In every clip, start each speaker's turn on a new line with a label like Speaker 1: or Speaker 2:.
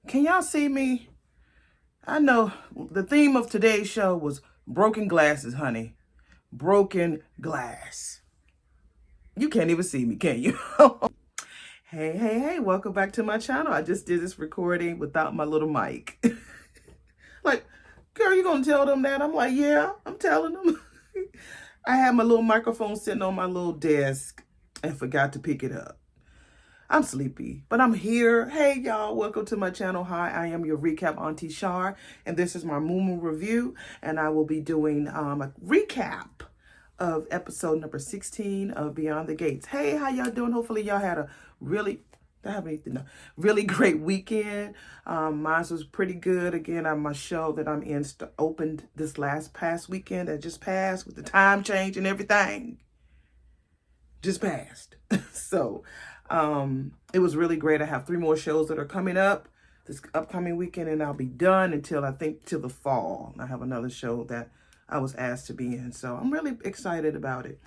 Speaker 1: Can y'all see me? I know the theme of today's show was broken glasses, honey. Broken glass. You can't even see me, can you? Hey, welcome back to my channel. I just did this recording without my little mic. Like, girl, you gonna tell them that? I'm like, yeah, I'm telling them. I had my little microphone sitting on my little desk and forgot to pick it up. I'm sleepy, but I'm here. Hey, y'all, welcome to my channel. Hi, I am your recap Auntie Shar, and this is my Moo review, and I will be doing a recap of episode number 16 of Beyond the Gates. Hey, how y'all doing? Hopefully y'all had a really great weekend. Mine was pretty good. Again, my show that I'm in opened this past weekend that just passed with the time change and everything. Just passed. So it was really great. I have 3 more shows that are coming up this upcoming weekend, and I'll be done until I think till the fall. I have another show that I was asked to be in, so I'm really excited about it.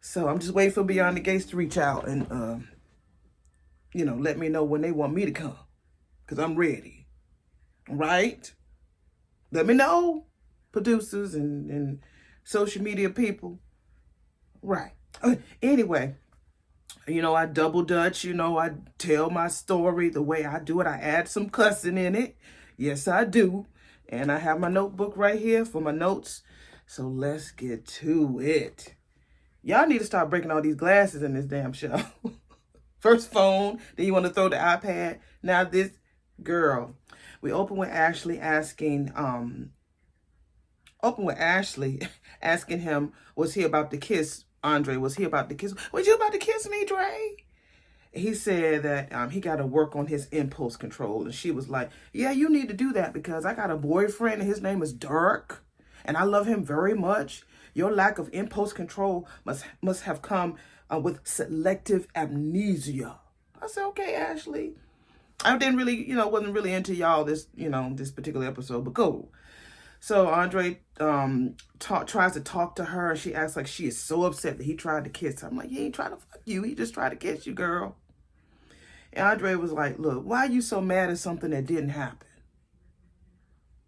Speaker 1: So I'm just waiting for Beyond the Gates to reach out and let me know when they want me to come, because I'm ready. Right? Let me know, producers and social media people. Right. Anyway, I double dutch, I tell my story the way I do it. I add some cussing in it. Yes, I do. And I have my notebook right here for my notes. So let's get to it. Y'all need to start breaking all these glasses in this damn show. First phone, then you want to throw the iPad. Now this girl. We open with Ashley asking him, was he about to kiss Andre? Was he about to kiss? Was you about to kiss me, Dre? He said that he got to work on his impulse control. And she was like, yeah, you need to do that because I got a boyfriend and his name is Dirk. And I love him very much. Your lack of impulse control must have come with selective amnesia. I said, okay, Ashley. I didn't really, wasn't really into y'all this particular episode, but cool. So Andre tries to talk to her, and she acts like she is so upset that he tried to kiss her. I'm like, he ain't trying to fuck you. He just tried to kiss you, girl. And Andre was like, look, why are you so mad at something that didn't happen?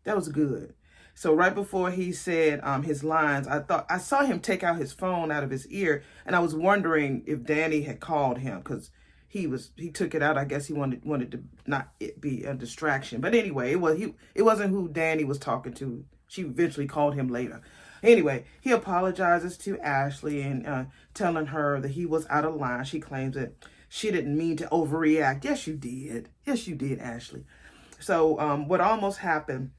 Speaker 1: That was good. So right before he said his lines, I saw him take out his phone out of his ear, and I was wondering if Danny had called him because he took it out. I guess he wanted to not it be a distraction. But anyway, it wasn't who Danny was talking to. She eventually called him later. Anyway, he apologizes to Ashley and telling her that he was out of line. She claims that she didn't mean to overreact. Yes, you did. Yes, you did, Ashley. So what almost happened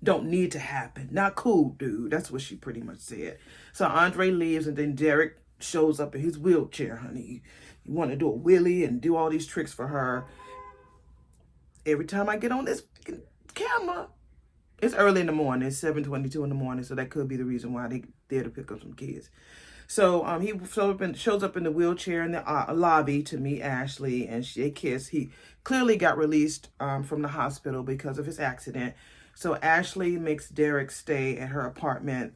Speaker 1: don't need to happen. Not cool, dude. That's what she pretty much said. So Andre leaves, and then Derek shows up in his wheelchair, honey. You want to do a wheelie and do all these tricks for her. Every time I get on this camera, it's early in the morning. It's 7:22 in the morning, so that could be the reason why they there to pick up some kids. So he shows up in the wheelchair in the lobby to meet Ashley, and they kiss. He clearly got released from the hospital because of his accident. So Ashley makes Derek stay at her apartment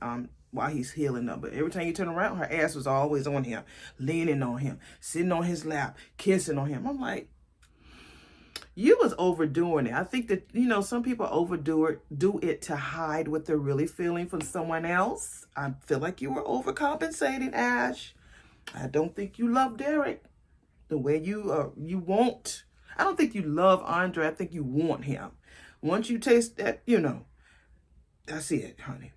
Speaker 1: while he's healing up. But every time you turn around, her ass was always on him, leaning on him, sitting on his lap, kissing on him. I'm like, you was overdoing it. I think that, some people do it to hide what they're really feeling from someone else. I feel like you were overcompensating, Ash. I don't think you love Derek the way you want. I don't think you love Andre. I think you want him. Once you taste that, that's it, honey.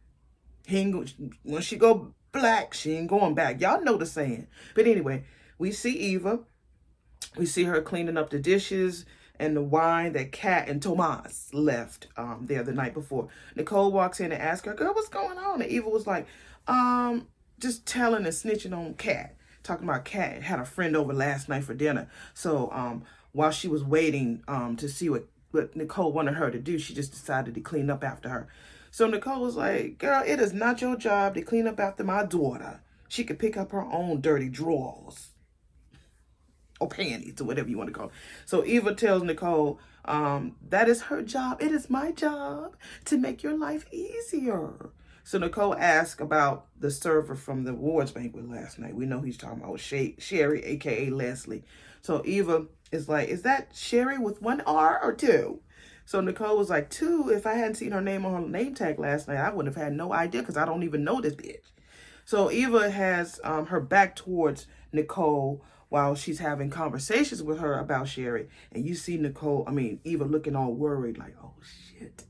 Speaker 1: Once she go black, she ain't going back. Y'all know the saying. But anyway, we see Eva. We see her cleaning up the dishes and the wine that Kat and Tomas left there the night before. Nicole walks in and asks her, girl, what's going on? And Eva was like, just telling and snitching on Kat. Talking about Kat had a friend over last night for dinner. So while she was waiting to see what Nicole wanted her to do, she just decided to clean up after her. So Nicole was like, girl, it is not your job to clean up after my daughter. She could pick up her own dirty drawers. Or panties, or whatever you want to call it. So Eva tells Nicole, that is her job. It is my job to make your life easier. So Nicole asks about the server from the awards banquet last night. We know he's talking about Sherry, a.k.a. Leslie. So Eva is like, is that Sherry with one R or two? So Nicole was like, two. If I hadn't seen her name on her name tag last night, I would have had no idea because I don't even know this bitch. So Eva has her back towards Nicole while she's having conversations with her about Sherry. And you see Eva looking all worried like, oh shit.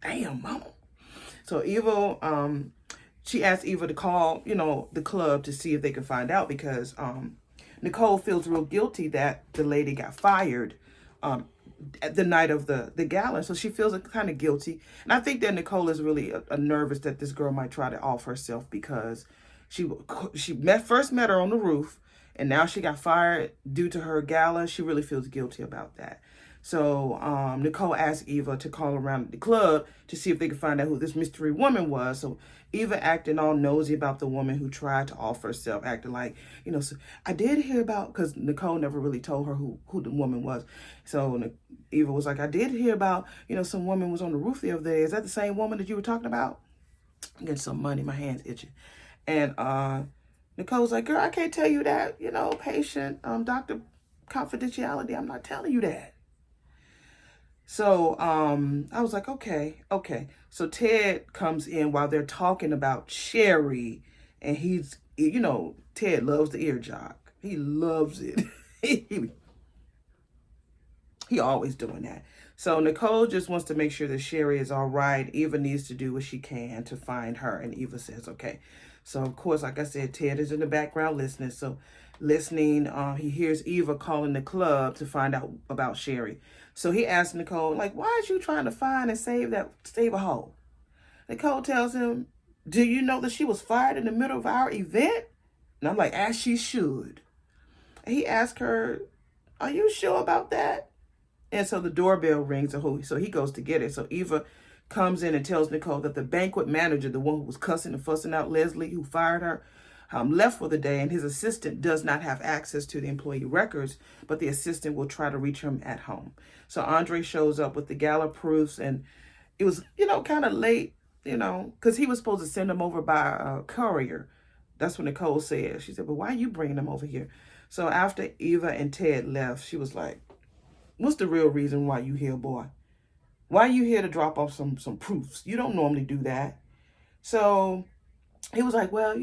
Speaker 1: Damn, mama. So Eva, she asked Eva to call, the club to see if they can find out because Nicole feels real guilty that the lady got fired at the night of the gala. So she feels kind of guilty. And I think that Nicole is really nervous that this girl might try to off herself because she first met her on the roof and now she got fired due to her gala. She really feels guilty about that. So Nicole asked Eva to call around the club to see if they could find out who this mystery woman was. So Eva acting all nosy about the woman who tried to offer herself, acting like, so I did hear about, because Nicole never really told her who the woman was. So Eva was like, I did hear about, some woman was on the roof the other day. Is that the same woman that you were talking about? I'm getting some money, my hand's itching. And Nicole's like, girl, I can't tell you that, patient, doctor confidentiality. I'm not telling you that. So I was like, okay. So Ted comes in while they're talking about Sherry, and he's, Ted loves the ear jock. He loves it. he always doing that. So Nicole just wants to make sure that Sherry is all right. Eva needs to do what she can to find her, and Eva says, okay. So of course, like I said, Ted is in the background listening. So he hears Eva calling the club to find out about Sherry. So he asks Nicole, like, why is you trying to find and save a hoe? Nicole tells him, do you know that she was fired in the middle of our event? And I'm like, as she should. And he asked her, are you sure about that? And so the doorbell rings, so he goes to get it. So Eva comes in and tells Nicole that the banquet manager, the one who was cussing and fussing out Leslie, who fired her, left for the day, and his assistant does not have access to the employee records, but the assistant will try to reach him at home. So Andre shows up with the gala proofs, and it was, kind of late, because he was supposed to send them over by a courier. That's what Nicole said. She said, but why are you bringing them over here? So after Eva and Ted left, she was like, what's the real reason why you here, boy? Why are you here to drop off some proofs? You don't normally do that. So he was like, well,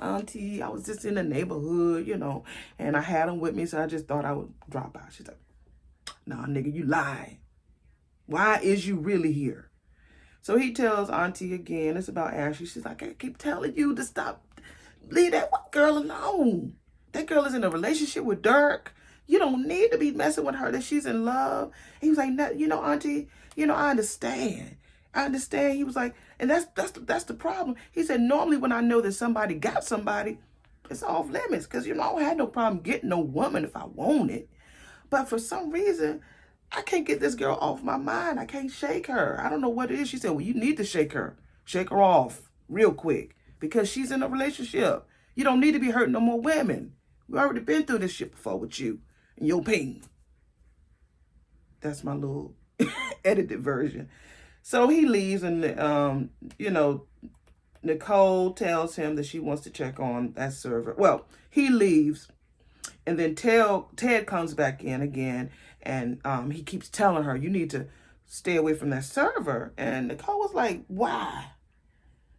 Speaker 1: Auntie, I was just in the neighborhood, and I had them with me, so I just thought I would drop out. She's like, nah, nigga, you lying. Why is you really here? So he tells Auntie again, it's about Ashley. She's like, I keep telling you to stop. Leave that girl alone. That girl is in a relationship with Dirk. You don't need to be messing with her, that she's in love. He was like, no, Auntie, I understand. He was like, and that's the problem. He said, normally when I know that somebody got somebody, it's off limits. Because, I don't have no problem getting no woman if I want it. But for some reason, I can't get this girl off my mind. I can't shake her. I don't know what it is. She said, well, you need to shake her. Shake her off real quick. Because she's in a relationship. You don't need to be hurting no more women. We've already been through this shit before with you and your pain. That's my little edited version. So he leaves, and, Nicole tells him that she wants to check on that server. Well, he leaves, and then Ted comes back in again, and he keeps telling her, you need to stay away from that server. And Nicole was like, why?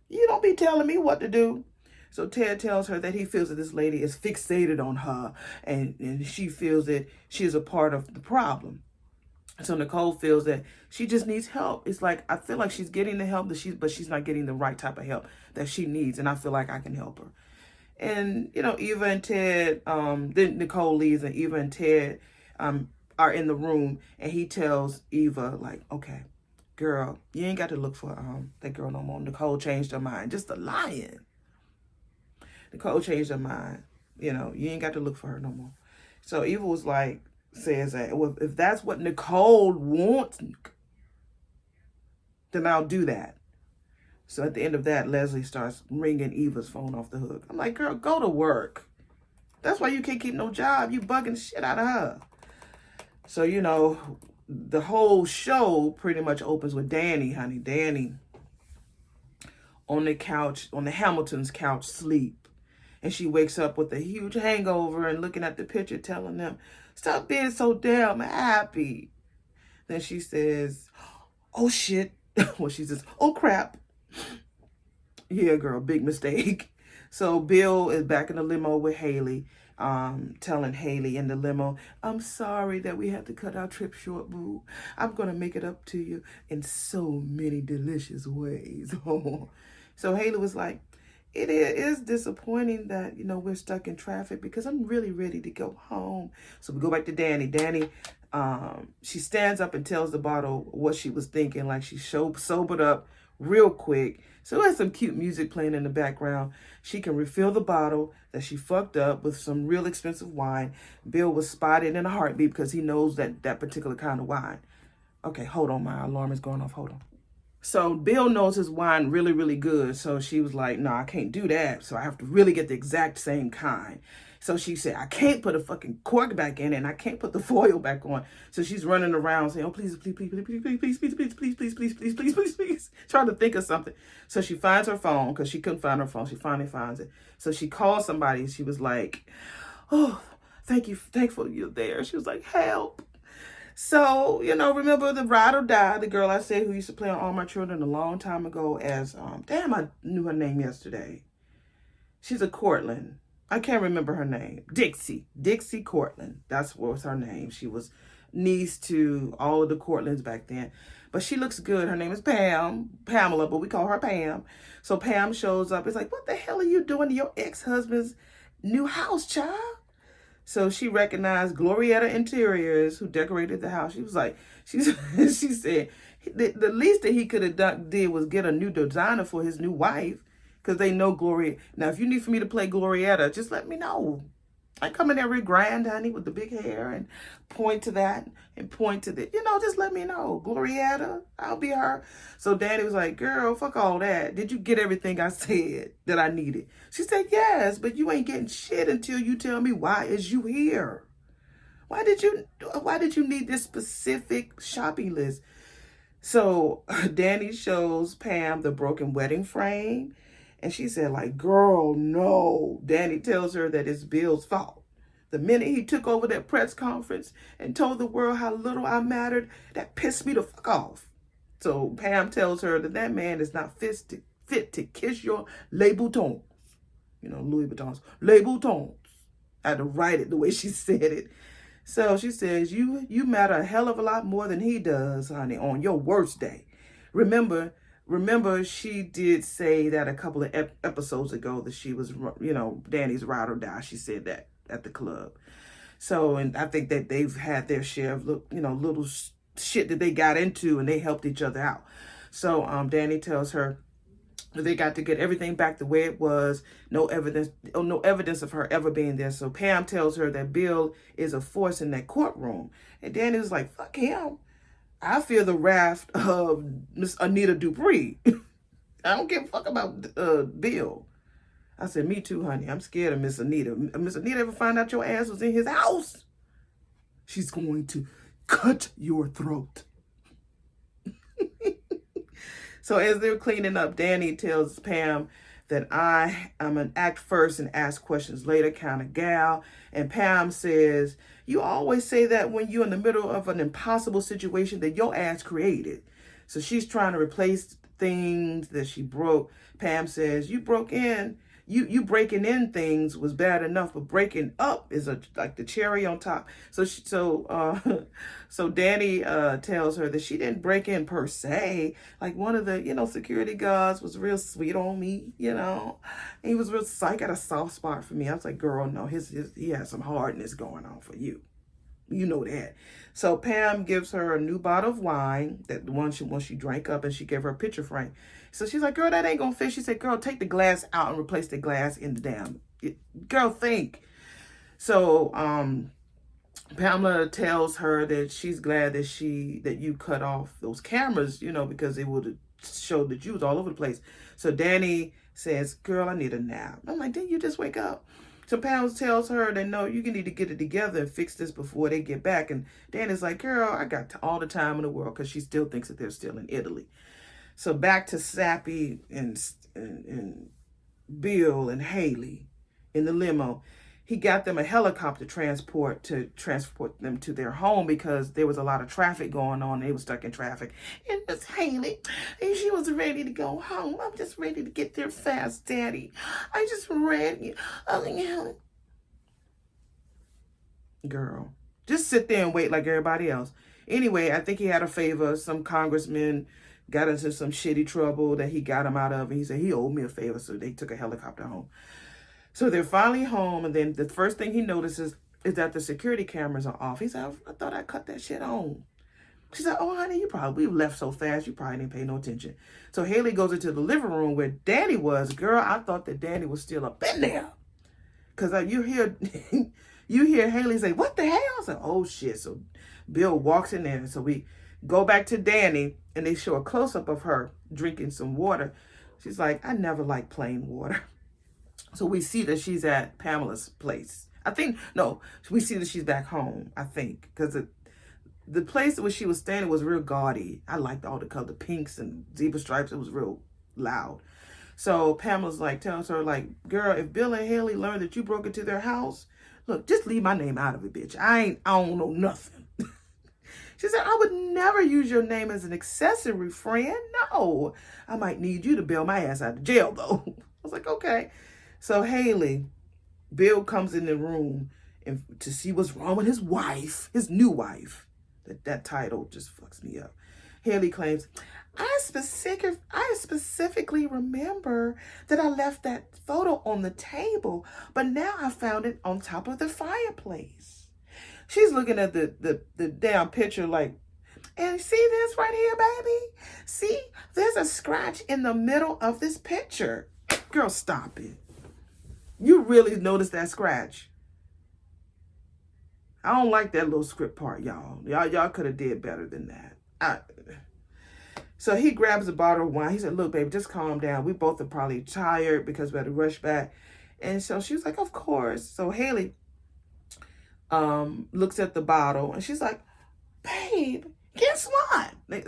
Speaker 1: You don't be telling me what to do. So Ted tells her that he feels that this lady is fixated on her, and she feels that she is a part of the problem. So Nicole feels that she just needs help. It's like, I feel like she's getting the help, but she's not getting the right type of help that she needs. And I feel like I can help her. And, Eva and Ted, then Nicole leaves, and Eva and Ted are in the room. And he tells Eva, like, okay, girl, you ain't got to look for that girl no more. Nicole changed her mind. Just a lying. Nicole changed her mind. You ain't got to look for her no more. So Eva was like, says that, well, if that's what Nicole wants, then I'll do that. So at the end of that, Leslie starts ringing Eva's phone off the hook. I'm like, girl, go to work. That's why you can't keep no job. You bugging the shit out of her. So, the whole show pretty much opens with Danny, honey. Danny on the couch, on the Hamilton's couch, sleep. And she wakes up with a huge hangover and looking at the picture telling them, stop being so damn happy. Then she says, oh shit. Well, she says, oh crap. Yeah, girl, big mistake. So Bill is back in the limo with Haley, telling Haley in the limo, I'm sorry that we had to cut our trip short, boo. I'm going to make it up to you in so many delicious ways. So Haley was like, it is disappointing that, we're stuck in traffic because I'm really ready to go home. So we go back to Danny. Danny, she stands up and tells the bottle what she was thinking, like she sobered up real quick. So there's some cute music playing in the background. She can refill the bottle that she fucked up with some real expensive wine. Bill was spotted in a heartbeat because he knows that particular kind of wine. Okay, hold on. My alarm is going off. Hold on. So Bill knows his wine really, really good. So she was like, no, I can't do that. So I have to really get the exact same kind. So she said, I can't put a fucking cork back in it and I can't put the foil back on. So she's running around saying, oh, please, please, please, please, please, please, please, please, please, please, please, please, please, please, please, please, trying to think of something. So she finds her phone because she couldn't find her phone. She finally finds it. So she calls somebody. She was like, oh, thank you. Thankful you're there. She was like, help. So, remember the ride or die, the girl I said who used to play on All My Children a long time ago as, damn, I knew her name yesterday. She's a Cortland. I can't remember her name. Dixie Cortland. That's what was her name. She was niece to all of the Cortlands back then. But she looks good. Her name is Pamela, but we call her Pam. So Pam shows up. It's like, what the hell are you doing to your ex-husband's new house, child? So she recognized Glorietta Interiors, who decorated the house. She was like, she said, the least that he could have did was get a new designer for his new wife, because they know Gloria. Now, if you need for me to play Glorietta, just let me know. I come in every grand, honey, with the big hair and point to that and point to the, just let me know. Glorietta, I'll be her. So Daddy was like, girl, fuck all that. Did you get everything I said that I needed? She said, yes, but you ain't getting shit until you tell me why is you here. Why did you need this specific shopping list? So Danny shows Pam the broken wedding frame. And she said, like, girl, no. Danny tells her that it's Bill's fault. The minute he took over that press conference and told the world how little I mattered, that pissed me the fuck off. So Pam tells her that man is not fit to kiss your les boutons. Louis Vuitton's les boutons. I had to write it the way she said it. So she says, you matter a hell of a lot more than he does, honey, on your worst day. Remember, she did say that a couple of episodes ago that she was, Danny's ride or die. She said that at the club. So, and I think that they've had their share of, little shit that they got into and they helped each other out. So, Danny tells her that they got to get everything back the way it was. No evidence of her ever being there. So Pam tells her that Bill is a force in that courtroom. And Danny was like, fuck him. I feel the wrath of Miss Anita Dupree. I don't give a fuck about Bill. I said, me too, honey. I'm scared of Miss Anita. Miss Anita ever find out your ass was in his house, she's going to cut your throat. So as they're cleaning up, Danny tells Pam that I am an act first and ask questions later kind of gal. And Pam says, you always say that when you're in the middle of an impossible situation that your ass created. So she's trying to replace things that she broke. Pam says, you broke in. You breaking in things was bad enough, but breaking up is like the cherry on top. So Danny tells her that she didn't break in per se. Like one of the security guards was real sweet on me. He was real psych, got a soft spot for me. I was like, girl, no, he has some hardness going on for you. You know that. So Pam gives her a new bottle of wine, that the one she drank up, and she gave her a picture frame. So she's like, girl, that ain't gonna fit. She said, girl, take the glass out and replace the glass in the damn. Girl, think. So Pamela tells her that she's glad that you cut off those cameras, because it would have showed that you was all over the place. So Danny says, girl, I need a nap. I'm like, didn't you just wake up? So Pam tells her that, no, you need to get it together and fix this before they get back. And Danny's like, girl, I got all the time in the world, because she still thinks that they're still in Italy. So back to Sappy and Bill and Haley. in the limo. He got them a helicopter transport them to their home because there was a lot of traffic going on. They were stuck in traffic. And Miss Haley, and she was ready to go home. I'm just ready to get there fast, Daddy. I just ready. Oh, yeah. Girl, just sit there and wait like everybody else. Anyway, I think he had a favor. Some congressman got into some shitty trouble that he got him out of. And he said he owed me a favor, so they took a helicopter home. So they're finally home, and then the first thing he notices is that the security cameras are off. He said, I thought I cut that shit on. She said, oh, honey, we left so fast, you probably didn't pay no attention. So Haley goes into the living room where Danny was. Girl, I thought that Danny was still up in there. Because you hear you hear Haley say, what the hell? I said, oh, shit. So Bill walks in there. So we go back to Danny, and they show a close-up of her drinking some water. She's like, I never liked plain water. So we see that she's at Pamela's place. We see that she's back home, I think. Because the place where she was standing was real gaudy. I liked all the color, pinks and zebra stripes. It was real loud. So Pamela's like, tells her, like, girl, if Bill and Haley learn that you broke into their house, look, just leave my name out of it, bitch. I don't know nothing. She said, I would never use your name as an accessory, friend. No. I might need you to bail my ass out of jail, though. I was like, okay. So Bill comes in the room and to see what's wrong with his wife, his new wife. That title just fucks me up. Haley claims, I specifically remember that I left that photo on the table, but now I found it on top of the fireplace. She's looking at the damn picture like, and see this right here, baby? See, there's a scratch in the middle of this picture. Girl, stop it. You really noticed that scratch. I don't like that little script part, y'all. Y'all could have did better than that. So he grabs a bottle of wine. He said, look, baby, just calm down. We both are probably tired because we had to rush back. And so she was like, of course. So Haley looks at the bottle and she's like, babe, guess what? They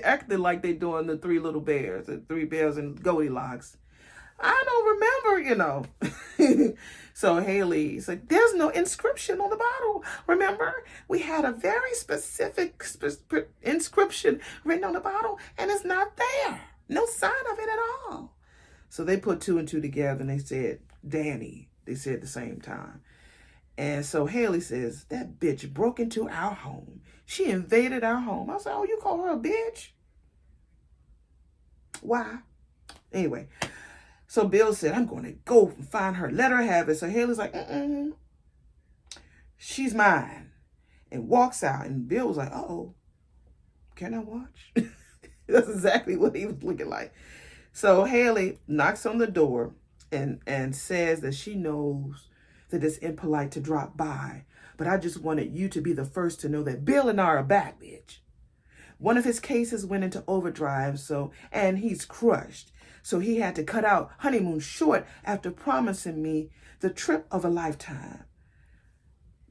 Speaker 1: acted like they doing the three bears and Goldilocks. I don't remember, So Haley's like, there's no inscription on the bottle. Remember, we had a very specific inscription written on the bottle, and it's not there. No sign of it at all. So they put two and two together, and they said, Danny. They said at the same time. And so Haley says, that bitch broke into our home. She invaded our home. I said, oh, you call her a bitch? Why? Anyway. So Bill said, I'm going to go and find her. Let her have it. So Haley's like, she's mine. And walks out. And Bill was like, uh-oh, can I watch? That's exactly what he was looking like. So Haley knocks on the door and says that she knows that it's impolite to drop by. But I just wanted you to be the first to know that Bill and I are back, bitch. One of his cases went into overdrive, and he's crushed. So he had to cut out honeymoon short after promising me the trip of a lifetime.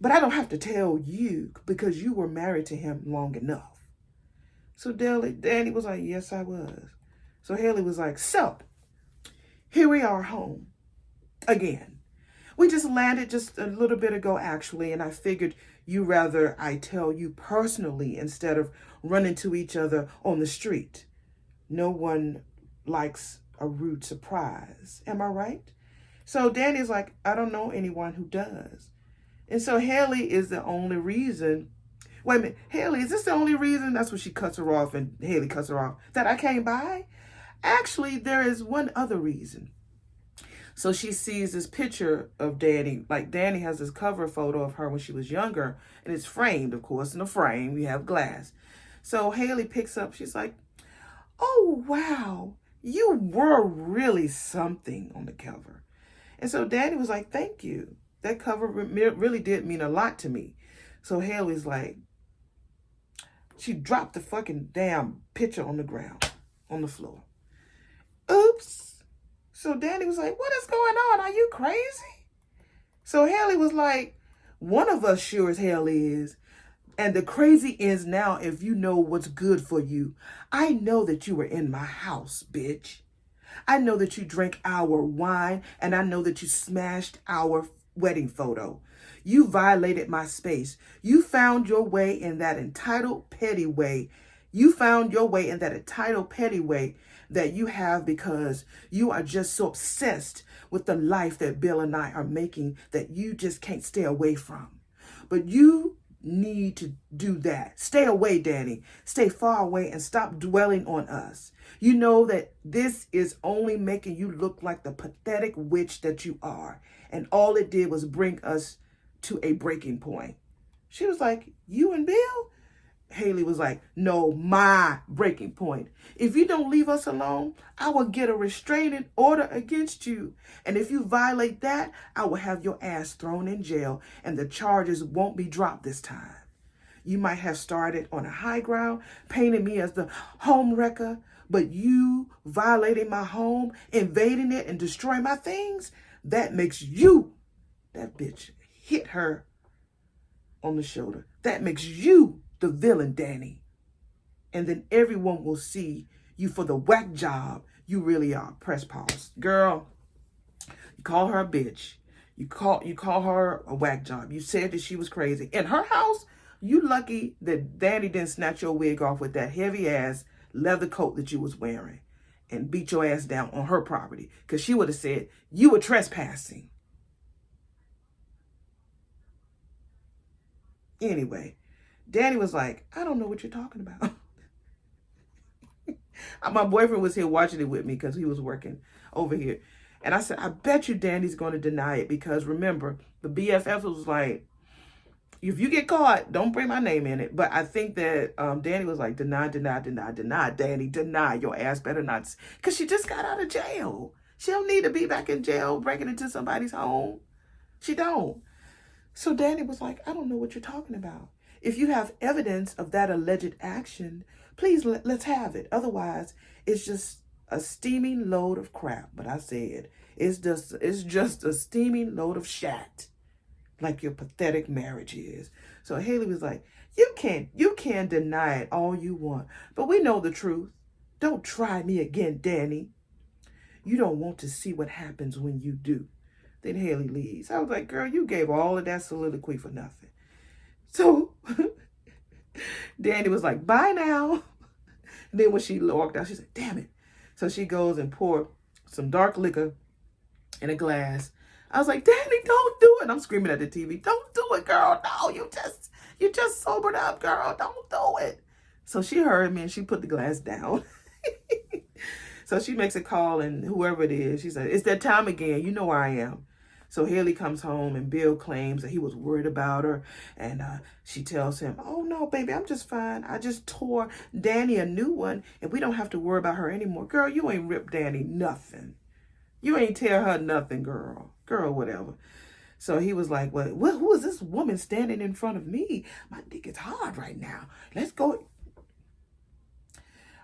Speaker 1: But I don't have to tell you because you were married to him long enough. So Danny was like, yes, I was. So Haley was like, so here we are home again. We just landed just a little bit ago, actually, and I figured you rather I tell you personally instead of running to each other on the street. No one likes a rude surprise. Am I right? So Danny's like, I don't know anyone who does. And so Haley is the only reason. Wait a minute, Haley, is this the only reason? That's when she cuts her off and Haley cuts her off. That I came by? Actually, there is one other reason. So she sees this picture of Danny. Like Danny has this cover photo of her when she was younger. And it's framed, of course. In the frame, we have glass. So Haley picks up, she's like, oh, wow. You were really something on the cover. And so Danny was like, thank you. That cover really did mean a lot to me. So Haley's like, she dropped the fucking damn picture on the ground, on the floor. Oops. So Danny was like, what is going on? Are you crazy? So Haley was like, one of us sure as hell is. And the crazy is now, if you know what's good for you, I know that you were in my house, bitch. I know that you drank our wine, and I know that you smashed our wedding photo. You violated my space. You found your way in that entitled, petty way. You found your way in that entitled, petty way that you have because you are just so obsessed with the life that Bill and I are making that you just can't stay away from. But you need to do that. Stay away, Danny. Stay far away and stop dwelling on us. You know that this is only making you look like the pathetic witch that you are. And all it did was bring us to a breaking point. She was like, you and Bill? Haley was like, no, my breaking point. If you don't leave us alone, I will get a restraining order against you. And if you violate that, I will have your ass thrown in jail and the charges won't be dropped this time. You might have started on a high ground, painting me as the home wrecker, but you violating my home, invading it and destroying my things, that makes you, that bitch, hit her on the shoulder. That makes you the villain, Danny. And then everyone will see you for the whack job you really are. Press pause. Girl, you call her a bitch. You call her a whack job. You said that she was crazy. In her house, you lucky that Danny didn't snatch your wig off with that heavy ass leather coat that you was wearing and beat your ass down on her property. Because she would have said you were trespassing. Anyway, Danny was like, I don't know what you're talking about. My boyfriend was here watching it with me because he was working over here. And I said, I bet you Danny's going to deny it because remember, the BFF was like, if you get caught, don't bring my name in it. But I think that Danny was like, deny, Danny, deny. Your ass better not. Because she just got out of jail. She don't need to be back in jail breaking into somebody's home. She don't. So Danny was like, I don't know what you're talking about. If you have evidence of that alleged action, please let's have it. Otherwise, it's just a steaming load of crap. But I said, it's just a steaming load of shat, like your pathetic marriage is. So Haley was like, you can deny it all you want, but we know the truth. Don't try me again, Danny. You don't want to see what happens when you do. Then Haley leaves. I was like, girl, you gave all of that soliloquy for nothing. So Danny was like, bye now. And then when she walked out, she said, damn it. So she goes and poured some dark liquor in a glass. I was like, Danny, don't do it. I'm screaming at the TV. Don't do it, girl. No, you just sobered up, girl. Don't do it. So she heard me and she put the glass down. So she makes a call and whoever it is, she said, it's that time again. You know where I am. So Haley comes home and Bill claims that he was worried about her. And she tells him, oh, no, baby, I'm just fine. I just tore Danny a new one and we don't have to worry about her anymore. Girl, you ain't ripped Danny nothing. You ain't tear her nothing, girl. Girl, whatever. So he was like, well, who is this woman standing in front of me? My dick is hard right now. Let's go.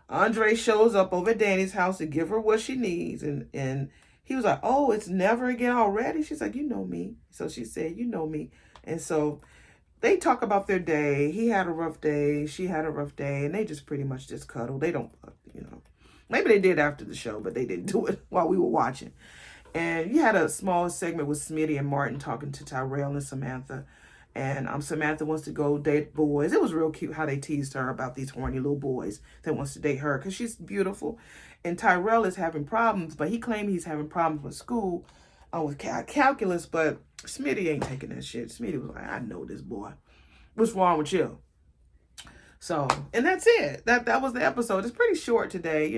Speaker 1: Andre shows up over at Danny's house to give her what she needs. And he was like, oh, it's never again already? She's like, you know me. So she said, you know me. And so they talk about their day. He had a rough day. She had a rough day. And they just pretty much just cuddle. They don't, maybe they did after the show, but they didn't do it while we were watching. And you had a small segment with Smitty and Martin talking to Tyrell and Samantha. And Samantha wants to go date boys. It was real cute how they teased her about these horny little boys that wants to date her because she's beautiful. And Tyrell is having problems, but he claimed he's having problems with school, with calculus, but Smitty ain't taking that shit. Smitty was like, I know this boy. What's wrong with you? So, and that's it. That was the episode. It's pretty short today.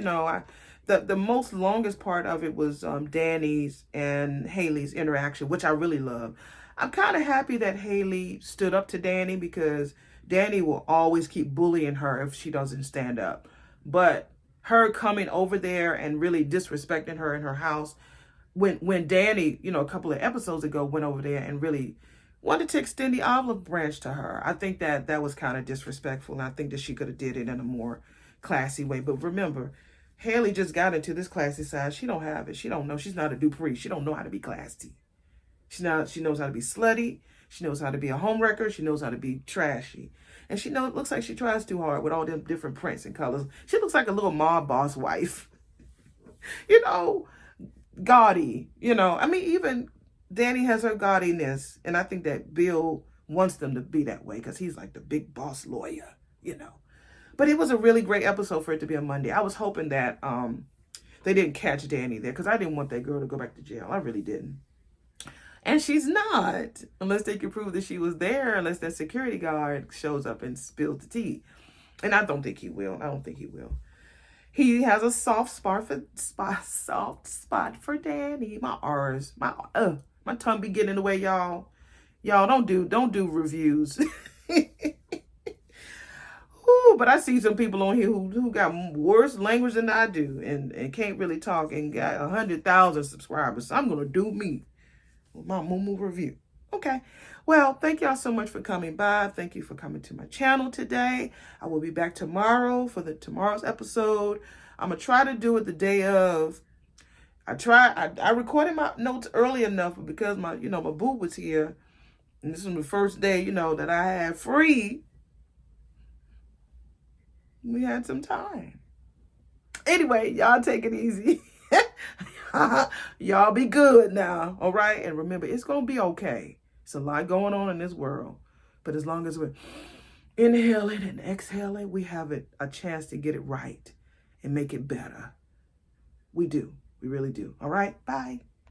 Speaker 1: The most longest part of it was Danny's and Haley's interaction, which I really love. I'm kind of happy that Haley stood up to Danny because Danny will always keep bullying her if she doesn't stand up. But her coming over there and really disrespecting her in her house, when Danny, a couple of episodes ago went over there and really wanted to extend the olive branch to her, I think that was kind of disrespectful. And I think that she could have did it in a more classy way. But remember, Haley just got into this classy side. She don't have it. She don't know. She's not a Dupree. She don't know how to be classy. She knows how to be slutty. She knows how to be a homewrecker. She knows how to be trashy. And looks like she tries too hard with all them different prints and colors. She looks like a little mob boss wife. you know, gaudy. I mean, even Danny has her gaudiness, and I think that Bill wants them to be that way because he's like the big boss lawyer. But it was a really great episode for it to be a Monday. I was hoping that they didn't catch Danny there because I didn't want that girl to go back to jail. I really didn't. And she's not, unless they can prove that she was there, unless that security guard shows up and spills the tea. And I don't think he will. I don't think he will. He has a soft spot for Danny. My R's, my tongue be getting in the way, y'all. Y'all don't do reviews. Ooh, but I see some people on here who got worse language than I do and can't really talk and got 100,000 subscribers. So I'm gonna do me with my Moo review. Okay. Well, thank y'all so much for coming by. Thank you for coming to my channel today. I will be back tomorrow for tomorrow's episode. I'm gonna try to do it the day of. I recorded my notes early enough, but because my boo was here, and this was the first day, that I had free. We had some time. Anyway, y'all take it easy. Y'all be good now, all right? And remember, it's going to be okay. It's a lot going on in this world. But as long as we're inhaling and exhaling, we have a chance to get it right and make it better. We do. We really do. All right? Bye.